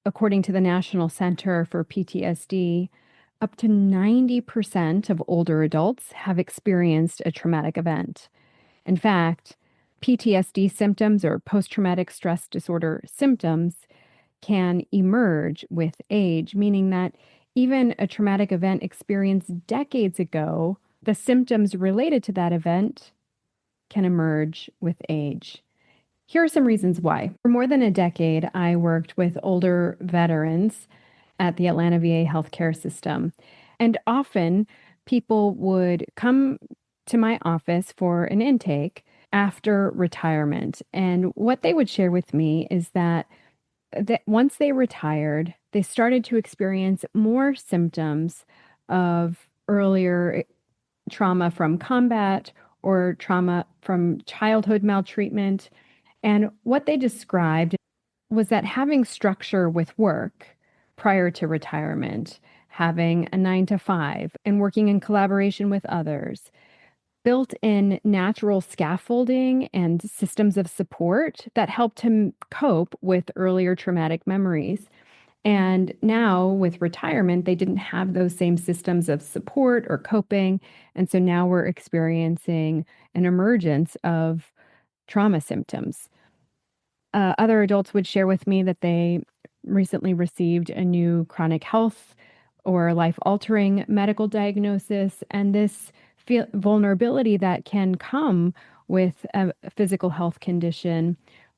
according to the National Center for PTSD, up to 90% of older adults have experienced a traumatic event. In fact, PTSD symptoms or post-traumatic stress disorder symptoms can emerge with age, meaning that even a traumatic event experienced decades ago, the symptoms related to that event can emerge with age. Here are some reasons why. For more than a decade, I worked with older veterans at the Atlanta VA healthcare system. And often people would come to my office for an intake after retirement. And what they would share with me is that once they retired, they started to experience more symptoms of earlier trauma from combat or trauma from childhood maltreatment. And what they described was that having structure with work prior to retirement, having a 9 to 5, and working in collaboration with others, built in natural scaffolding and systems of support that helped him cope with earlier traumatic memories. And now, with retirement, they didn't have those same systems of support or coping. And so now we're experiencing an emergence of trauma symptoms. Other adults would share with me that they recently received a new chronic health or life altering medical diagnosis, and this vulnerability that can come with a physical health condition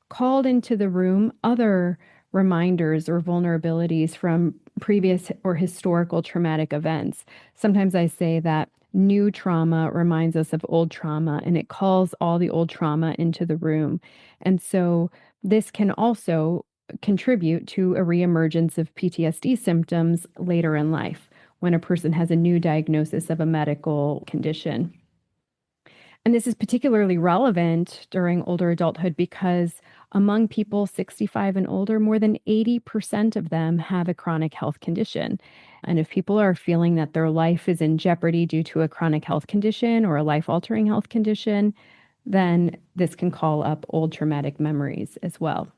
called into the room other reminders or vulnerabilities from previous or historical traumatic events. Sometimes I say that new trauma reminds us of old trauma, and it calls all the old trauma into the room. And so this can also contribute to a reemergence of PTSD symptoms later in life when a person has a new diagnosis of a medical condition. And this is particularly relevant during older adulthood because among people 65 and older, more than 80% of them have a chronic health condition. And if people are feeling that their life is in jeopardy due to a chronic health condition or a life-altering health condition, then this can call up old traumatic memories as well.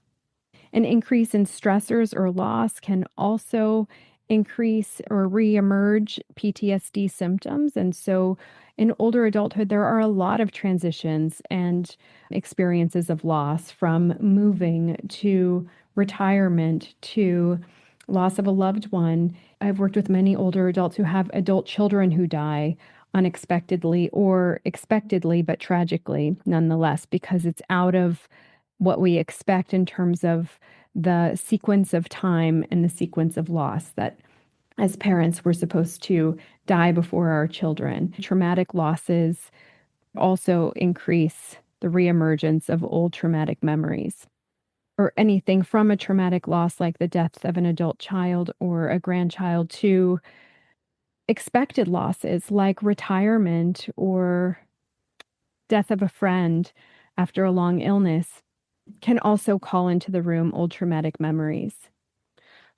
An increase in stressors or loss can also increase or reemerge PTSD symptoms. And so in older adulthood, there are a lot of transitions and experiences of loss from moving to retirement to loss of a loved one. I've worked with many older adults who have adult children who die unexpectedly or expectedly, but tragically nonetheless, because it's out of what we expect in terms of the sequence of time and the sequence of loss that as parents we're supposed to die before our children. Traumatic losses also increase the reemergence of old traumatic memories or anything from a traumatic loss like the death of an adult child or a grandchild to expected losses like retirement or death of a friend after a long illness can also call into the room old traumatic memories.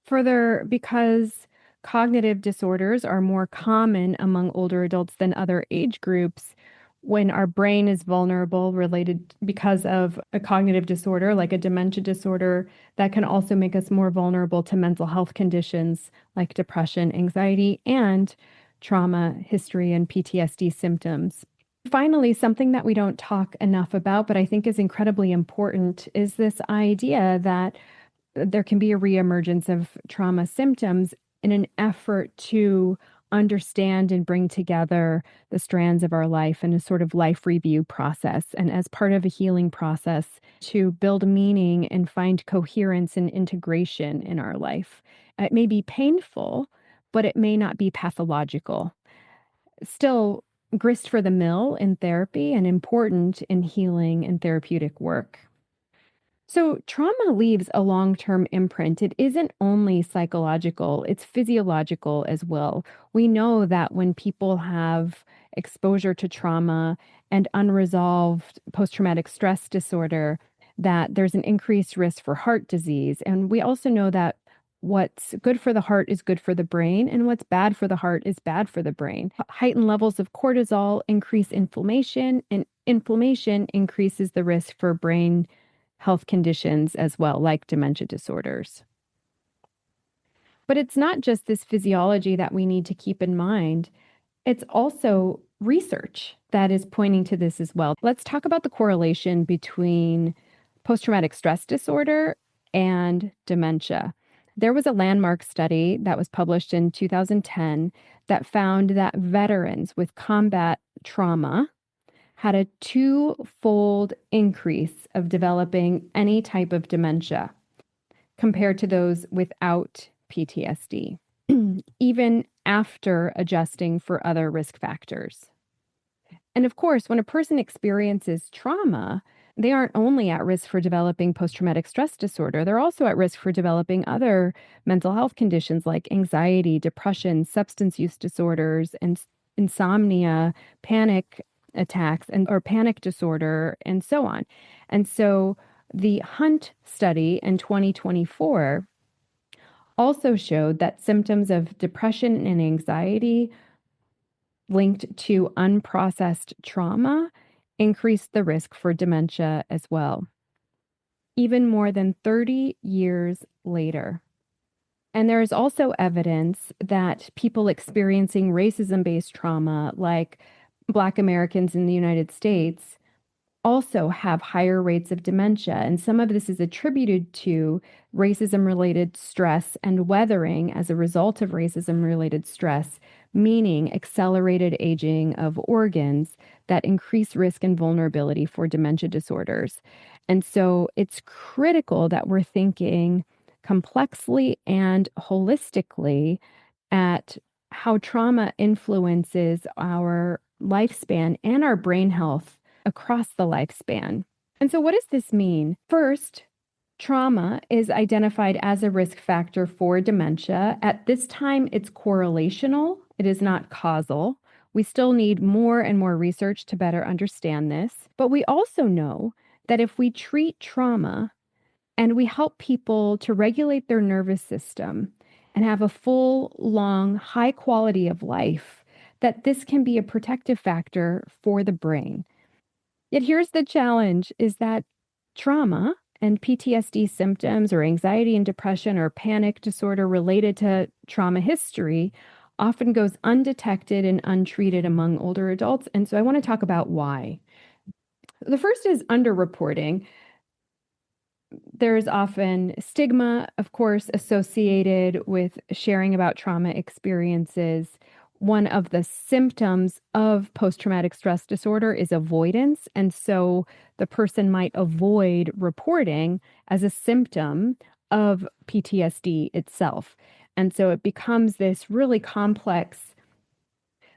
Further, because cognitive disorders are more common among older adults than other age groups, when our brain is vulnerable related because of a cognitive disorder like a dementia disorder, that can also make us more vulnerable to mental health conditions like depression, anxiety, and trauma history and PTSD symptoms. Finally, something that we don't talk enough about, but I think is incredibly important, is this idea that there can be a reemergence of trauma symptoms in an effort to understand and bring together the strands of our life in a sort of life review process. And as part of a healing process, to build meaning and find coherence and integration in our life. It may be painful, but it may not be pathological. Still, grist for the mill in therapy and important in healing and therapeutic work. So, trauma leaves a long term imprint. It isn't only psychological, it's physiological as well. We know that when people have exposure to trauma and unresolved post traumatic stress disorder, that there's an increased risk for heart disease. And we also know that what's good for the heart is good for the brain, and what's bad for the heart is bad for the brain. Heightened levels of cortisol increase inflammation, and inflammation increases the risk for brain health conditions as well, like dementia disorders. But it's not just this physiology that we need to keep in mind. It's also research that is pointing to this as well. Let's talk about the correlation between post-traumatic stress disorder and dementia. There was a landmark study that was published in 2010 that found that veterans with combat trauma had a twofold increase of developing any type of dementia compared to those without PTSD, even after adjusting for other risk factors. And of course, when a person experiences trauma, they aren't only at risk for developing post traumatic stress disorder, they're also at risk for developing other mental health conditions like anxiety, depression, substance use disorders, and insomnia, panic attacks, and or panic disorder, and so on. And so the Hunt study in 2024 also showed that symptoms of depression and anxiety linked to unprocessed trauma increased the risk for dementia as well, even more than 30 years later. And there is also evidence that people experiencing racism-based trauma, like Black Americans in the United States, also have higher rates of dementia. And some of this is attributed to racism related stress and weathering as a result of racism related stress, meaning accelerated aging of organs that increase risk and vulnerability for dementia disorders. And so it's critical that we're thinking complexly and holistically at how trauma influences our lifespan and our brain health across the lifespan. And so, what does this mean? First, trauma is identified as a risk factor for dementia. At this time, it's correlational, it is not causal. We still need more and more research to better understand this. But we also know that if we treat trauma and we help people to regulate their nervous system and have a full, long, high quality of life, that this can be a protective factor for the brain. Yet here's the challenge is that trauma and PTSD symptoms or anxiety and depression or panic disorder related to trauma history often goes undetected and untreated among older adults. And so I want to talk about why. The first is underreporting. There's often stigma, of course, associated with sharing about trauma experiences. One of the symptoms of post-traumatic stress disorder is avoidance. And so the person might avoid reporting as a symptom of PTSD itself. And so it becomes this really complex.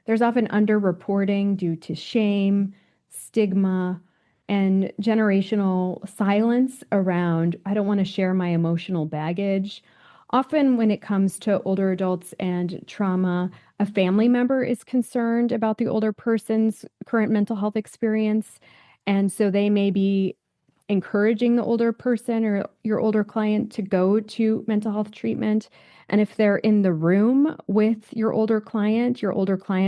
There's often underreporting due to shame, stigma, and generational silence around, I don't want to share my emotional baggage. Often, when it comes to older adults and trauma, a family member is concerned about the older person's current mental health experience. And so they may be encouraging the older person or your older client to go to mental health treatment. And if they're in the room with your older client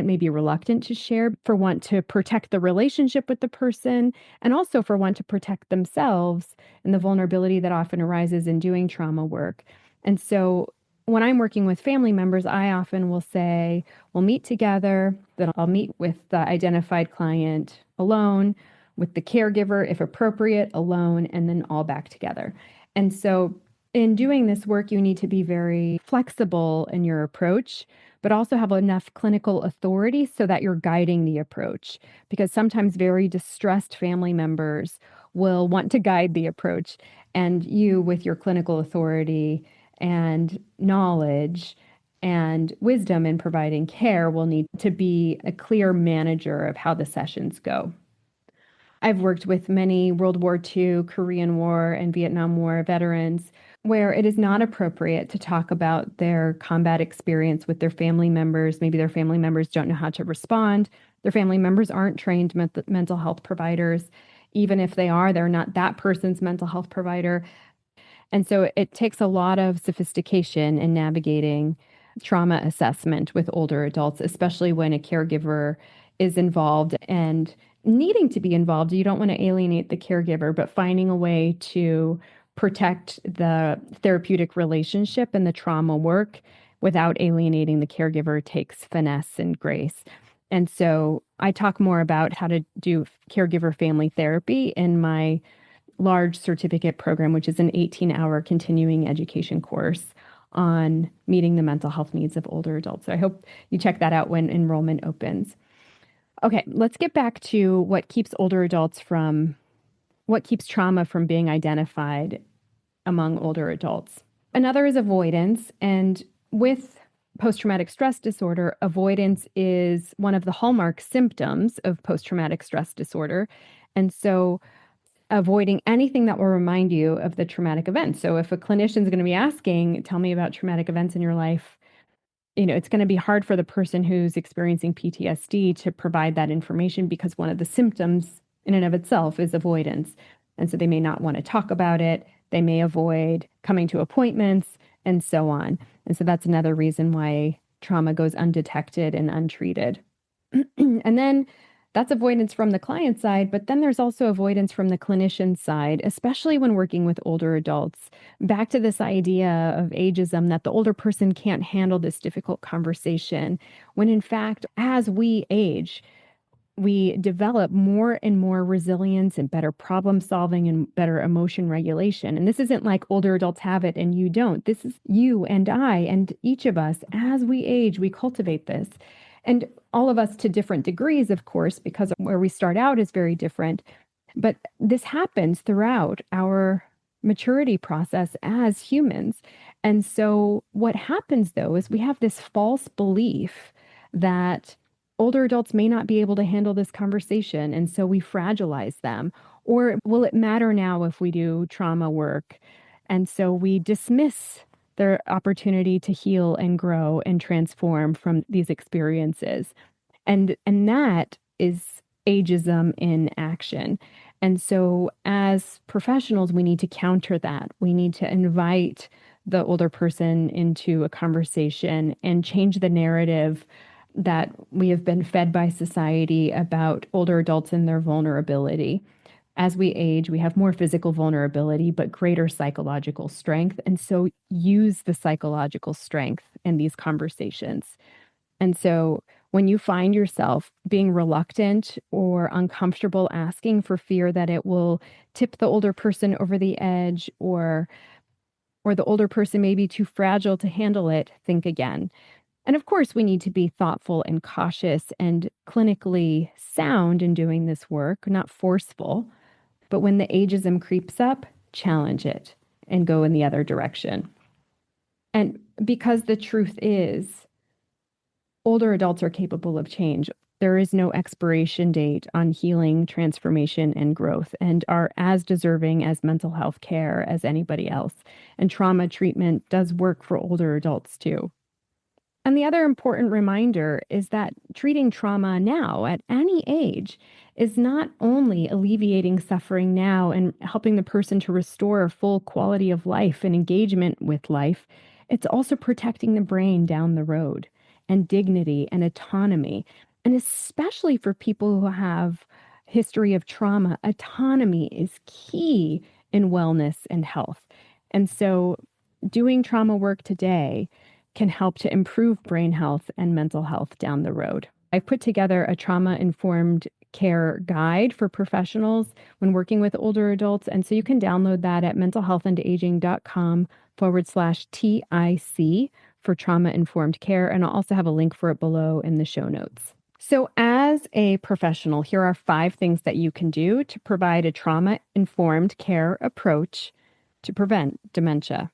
may be reluctant to share for want to protect the relationship with the person and also for want to protect themselves and the vulnerability that often arises in doing trauma work. And so when I'm working with family members, I often will say, we'll meet together, then I'll meet with the identified client alone, with the caregiver, if appropriate, alone, and then all back together. And so in doing this work, you need to be very flexible in your approach, but also have enough clinical authority so that you're guiding the approach. Because sometimes very distressed family members will want to guide the approach, and you, with your clinical authority and knowledge and wisdom in providing care, will need to be a clear manager of how the sessions go. I've worked with many World War II, Korean War, and Vietnam War veterans where it is not appropriate to talk about their combat experience with their family members. Maybe their family members don't know how to respond. Their family members aren't trained mental health providers. Even if they are, they're not that person's mental health provider. And so it takes a lot of sophistication in navigating trauma assessment with older adults, especially when a caregiver is involved and needing to be involved. You don't want to alienate the caregiver, but finding a way to protect the therapeutic relationship and the trauma work without alienating the caregiver takes finesse and grace. And so I talk more about how to do caregiver family therapy in my large certificate program, which is an 18-hour continuing education course on meeting the mental health needs of older adults. So I hope you check that out when enrollment opens. Okay, let's get back to what keeps trauma from being identified among older adults. Another is avoidance. And with post-traumatic stress disorder, avoidance is one of the hallmark symptoms of post-traumatic stress disorder. And so avoiding anything that will remind you of the traumatic event. So if a clinician is going to be asking, tell me about traumatic events in your life, it's going to be hard for the person who's experiencing PTSD to provide that information because one of the symptoms in and of itself is avoidance. And so they may not want to talk about it. They may avoid coming to appointments and so on. And so that's another reason why trauma goes undetected and untreated. And then that's avoidance from the client side, but then there's also avoidance from the clinician side, especially when working with older adults. Back to this idea of ageism, that the older person can't handle this difficult conversation, when in fact, as we age, we develop more and more resilience and better problem solving and better emotion regulation. And this isn't like older adults have it and you don't. This is you and I and each of us. As we age, we cultivate this. And all of us to different degrees, of course, because where we start out is very different. But this happens throughout our maturity process as humans. And so what happens, though, is we have this false belief that older adults may not be able to handle this conversation, and so we fragilize them. Or will it matter now if we do trauma work? And so we dismiss their opportunity to heal and grow and transform from these experiences. And that is ageism in action. And so as professionals, we need to counter that. We need to invite the older person into a conversation and change the narrative that we have been fed by society about older adults and their vulnerability. As we age, we have more physical vulnerability, but greater psychological strength. And so use the psychological strength in these conversations. And so when you find yourself being reluctant or uncomfortable asking for fear that it will tip the older person over the edge, or the older person may be too fragile to handle it, think again. And of course, we need to be thoughtful and cautious and clinically sound in doing this work, not forceful. But when the ageism creeps up, challenge it and go in the other direction. And because the truth is, older adults are capable of change. There is no expiration date on healing, transformation, and growth, and are as deserving as mental health care as anybody else. And trauma treatment does work for older adults too. And the other important reminder is that treating trauma now at any age is not only alleviating suffering now and helping the person to restore a full quality of life and engagement with life, it's also protecting the brain down the road and dignity and autonomy. And especially for people who have history of trauma, autonomy is key in wellness and health. And so doing trauma work today can help to improve brain health and mental health down the road. I've put together a trauma-informed care guide for professionals when working with older adults. And so you can download that at mentalhealthandaging.com/TIC for trauma-informed care. And I'll also have a link for it below in the show notes. So as a professional, here are 5 things that you can do to provide a trauma-informed care approach to prevent dementia.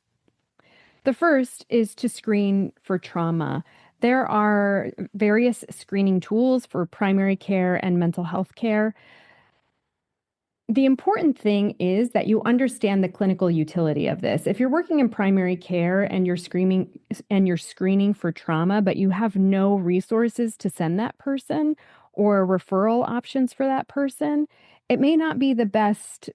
The first is to screen for trauma. There are various screening tools for primary care and mental health care. The important thing is that you understand the clinical utility of this. If you're working in primary care and you're screening for trauma, but you have no resources to send that person or referral options for that person, it may not be the best.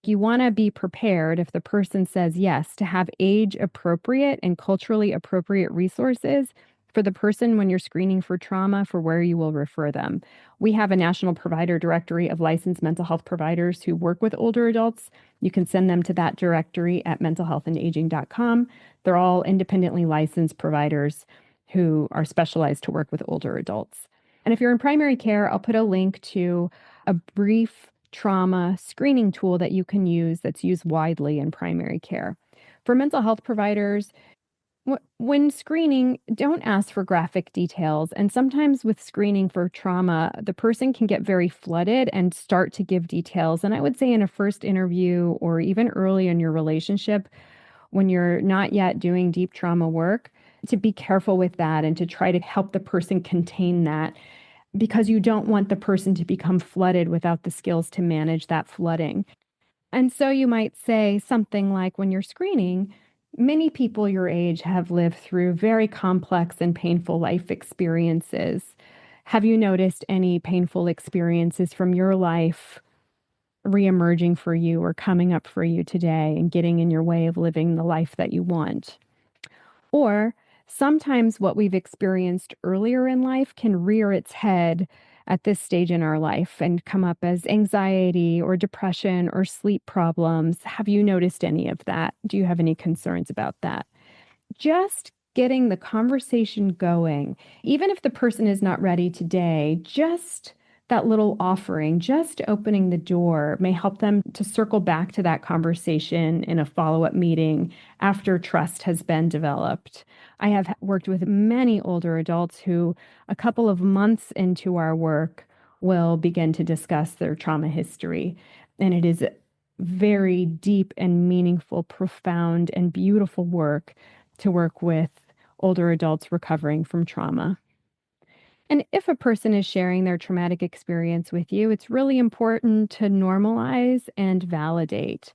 You want to be prepared if the person says yes to have age appropriate and culturally appropriate resources for the person when you're screening for trauma for where you will refer them. We have a national provider directory of licensed mental health providers who work with older adults. You can send them to that directory at mentalhealthandaging.com. They're all independently licensed providers who are specialized to work with older adults. And if you're in primary care, I'll put a link to a brief trauma screening tool that you can use that's used widely in primary care. For mental health providers, when screening, don't ask for graphic details. And sometimes with screening for trauma, the person can get very flooded and start to give details. And I would say in a first interview or even early in your relationship, when you're not yet doing deep trauma work, to be careful with that and to try to help the person contain that, because you don't want the person to become flooded without the skills to manage that flooding. And so you might say something like, when you're screening, many people your age have lived through very complex and painful life experiences. Have you noticed any painful experiences from your life reemerging for you or coming up for you today and getting in your way of living the life that you want? Or sometimes what we've experienced earlier in life can rear its head at this stage in our life and come up as anxiety or depression or sleep problems. Have you noticed any of that? Do you have any concerns about that? Just getting the conversation going, even if the person is not ready today, just that little offering, just opening the door may help them to circle back to that conversation in a follow-up meeting after trust has been developed. I have worked with many older adults who, a couple of months into our work, will begin to discuss their trauma history. And it is very deep and meaningful, profound, and beautiful work to work with older adults recovering from trauma. And if a person is sharing their traumatic experience with you, it's really important to normalize and validate.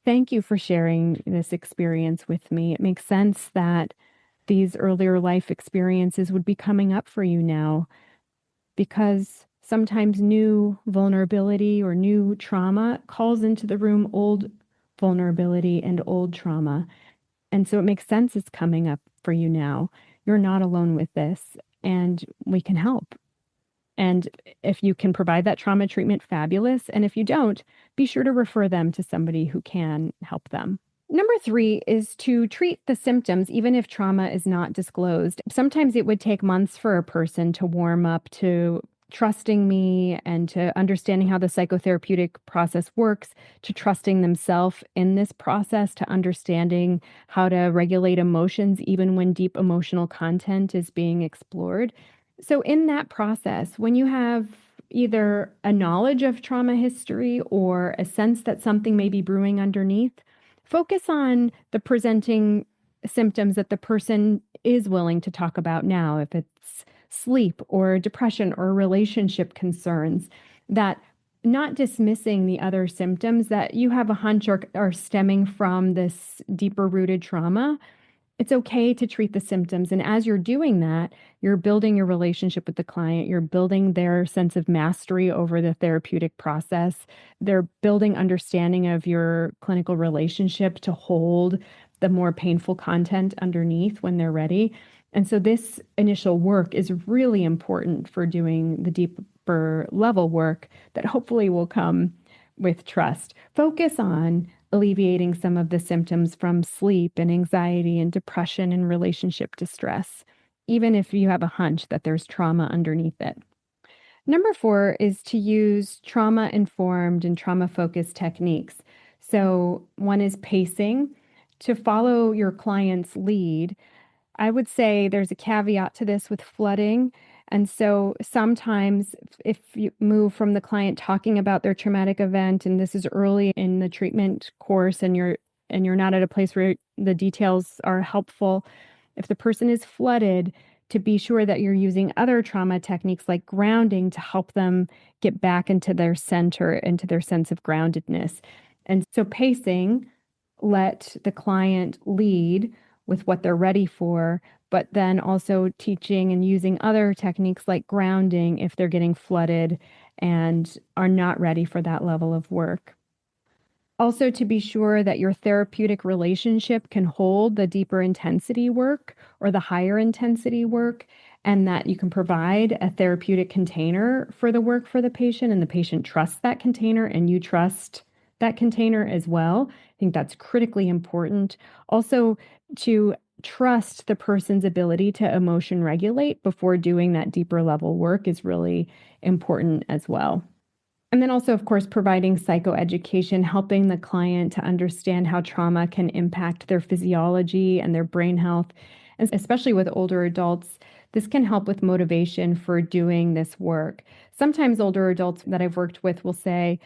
Thank you for sharing this experience with me. It makes sense that these earlier life experiences would be coming up for you now, because sometimes new vulnerability or new trauma calls into the room old vulnerability and old trauma. And so it makes sense it's coming up for you now. You're not alone with this, and we can help. And if you can provide that trauma treatment, fabulous. And if you don't, be sure to refer them to somebody who can help them. Number 3 is to treat the symptoms, even if trauma is not disclosed. Sometimes it would take months for a person to warm up to trusting me and to understanding how the psychotherapeutic process works, to trusting themselves in this process, to understanding how to regulate emotions, even when deep emotional content is being explored. So in that process, when you have either a knowledge of trauma history or a sense that something may be brewing underneath, focus on the presenting symptoms that the person is willing to talk about now. If it's sleep or depression or relationship concerns, that not dismissing the other symptoms that you have a hunch are stemming from this deeper rooted trauma. It's okay to treat the symptoms. And as you're doing that, you're building your relationship with the client. You're building their sense of mastery over the therapeutic process. They're building understanding of your clinical relationship to hold the more painful content underneath when they're ready. And so this initial work is really important for doing the deeper level work that hopefully will come with trust. Focus on alleviating some of the symptoms from sleep and anxiety and depression and relationship distress, even if you have a hunch that there's trauma underneath it. Number 4 is to use trauma-informed and trauma-focused techniques. So one is pacing. To follow your client's lead, I would say there's a caveat to this with flooding. And so sometimes if you move from the client talking about their traumatic event, and this is early in the treatment course, and you're not at a place where the details are helpful, if the person is flooded, to be sure that you're using other trauma techniques like grounding to help them get back into their center, into their sense of groundedness. And so pacing, let the client lead with what they're ready for, but then also teaching and using other techniques like grounding if they're getting flooded and are not ready for that level of work. Also, to be sure that your therapeutic relationship can hold the deeper intensity work or the higher intensity work, and that you can provide a therapeutic container for the work for the patient, and the patient trusts that container, and you trust that container as well. I think that's critically important. Also, to trust the person's ability to emotion regulate before doing that deeper level work is really important as well. And then also, of course, providing psychoeducation, helping the client to understand how trauma can impact their physiology and their brain health. And especially with older adults, this can help with motivation for doing this work. Sometimes older adults that I've worked with will say,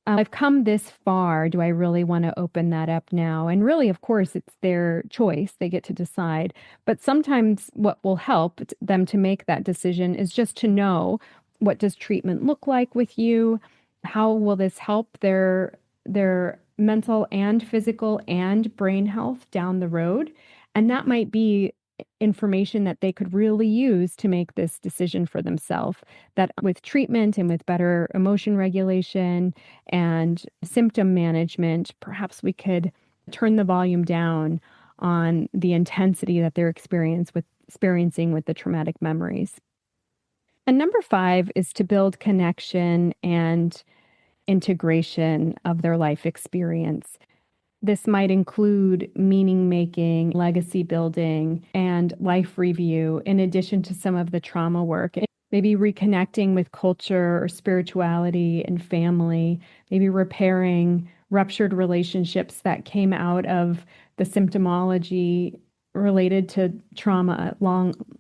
I've come this far. Do I really want to open that up now? And really, of course, it's their choice. They get to decide. But sometimes what will help them to make that decision is just to know, what does treatment look like with you? How will this help their mental and physical and brain health down the road? And that might be information that they could really use to make this decision for themselves. That with treatment and with better emotion regulation and symptom management, perhaps we could turn the volume down on the intensity that they're experiencing with the traumatic memories. And number 5 is to build connection and integration of their life experience. This might include meaning making, legacy building, and life review, in addition to some of the trauma work. Maybe reconnecting with culture or spirituality and family, maybe repairing ruptured relationships that came out of the symptomology related to trauma,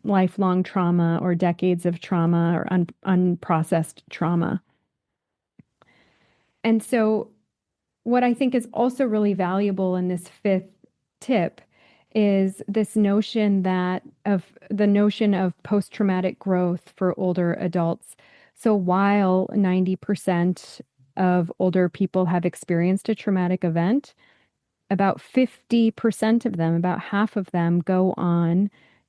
lifelong trauma, or decades of trauma, or unprocessed trauma. And so, what I think is also really valuable in this 5th tip is this notion of post-traumatic growth for older adults. So while 90% of older people have experienced a traumatic event, about 50% of them, about half of them, go on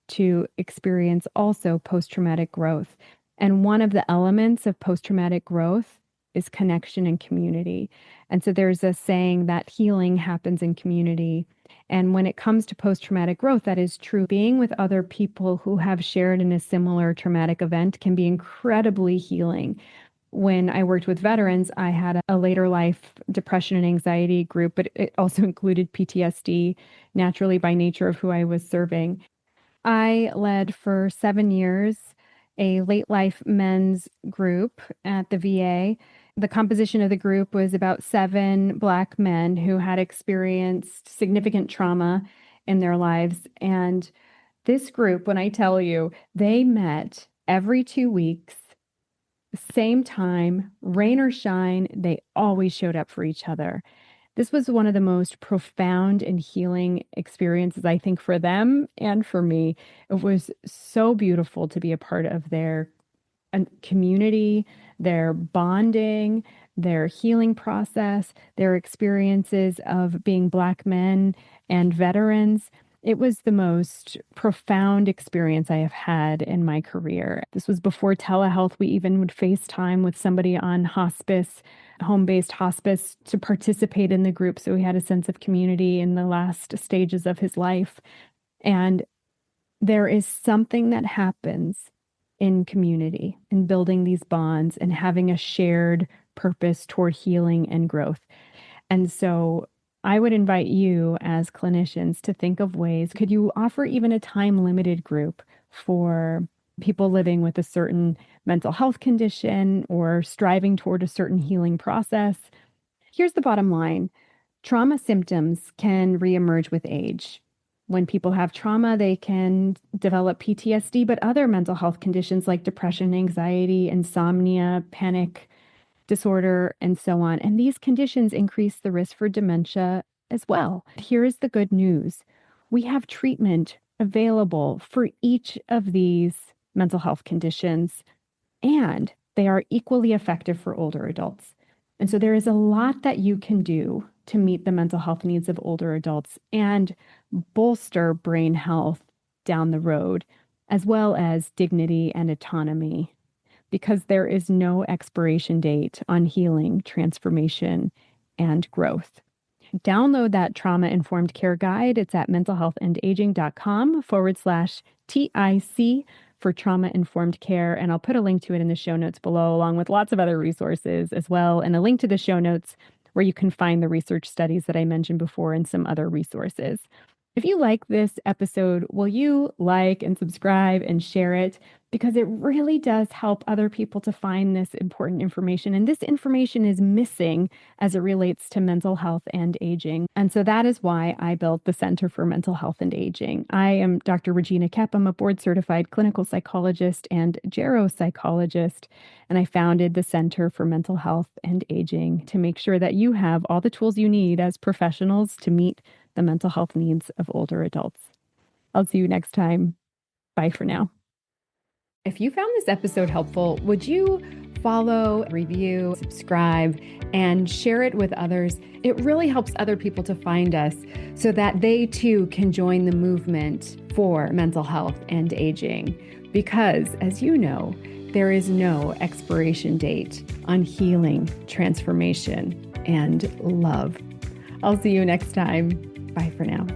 to experience also post-traumatic growth. And one of the elements of post-traumatic growth is connection and community. And so there's a saying that healing happens in community. And when it comes to post-traumatic growth, that is true. Being with other people who have shared in a similar traumatic event can be incredibly healing. When I worked with veterans, I had a later life depression and anxiety group, but it also included PTSD, naturally by nature of who I was serving. I led for 7 years a late life men's group at the VA. The composition of the group was about 7 Black men who had experienced significant trauma in their lives. And this group, when I tell you, they met every 2 weeks, same time, rain or shine, they always showed up for each other. This was one of the most profound and healing experiences, I think, for them and for me. It was so beautiful to be a part of their community, their bonding, their healing process, their experiences of being Black men and veterans. It was the most profound experience I have had in my career. This was before telehealth. We even would FaceTime with somebody on hospice, home-based hospice, to participate in the group. So he had a sense of community in the last stages of his life. And there is something that happens in community, in building these bonds and having a shared purpose toward healing and growth. And so I would invite you as clinicians to think of ways. Could you offer even a time-limited group for people living with a certain mental health condition or striving toward a certain healing process? Here's the bottom line. Trauma symptoms can reemerge with age. When people have trauma, they can develop PTSD, but other mental health conditions like depression, anxiety, insomnia, panic disorder, and so on. And these conditions increase the risk for dementia as well. Here is the good news. We have treatment available for each of these mental health conditions, and they are equally effective for older adults. And so there is a lot that you can do to meet the mental health needs of older adults and bolster brain health down the road, as well as dignity and autonomy, because there is no expiration date on healing, transformation, and growth. download that trauma-informed care guide. It's at mentalhealthandaging.com/TIC for trauma-informed care. And I'll put a link to it in the show notes below, along with lots of other resources as well, and a link to the show notes where you can find the research studies that I mentioned before and some other resources. If you like this episode, will you like and subscribe and share it? Because it really does help other people to find this important information. And this information is missing as it relates to mental health and aging. And so that is why I built the Center for Mental Health and Aging. I am Dr. Regina Kepp. I'm a board-certified clinical psychologist and geropsychologist. And I founded the Center for Mental Health and Aging to make sure that you have all the tools you need as professionals to meet the mental health needs of older adults. I'll see you next time. Bye for now. If you found this episode helpful, would you follow, review, subscribe, and share it with others? It really helps other people to find us so that they too can join the movement for mental health and aging. Because, as you know, there is no expiration date on healing, transformation, and love. I'll see you next time. Bye for now.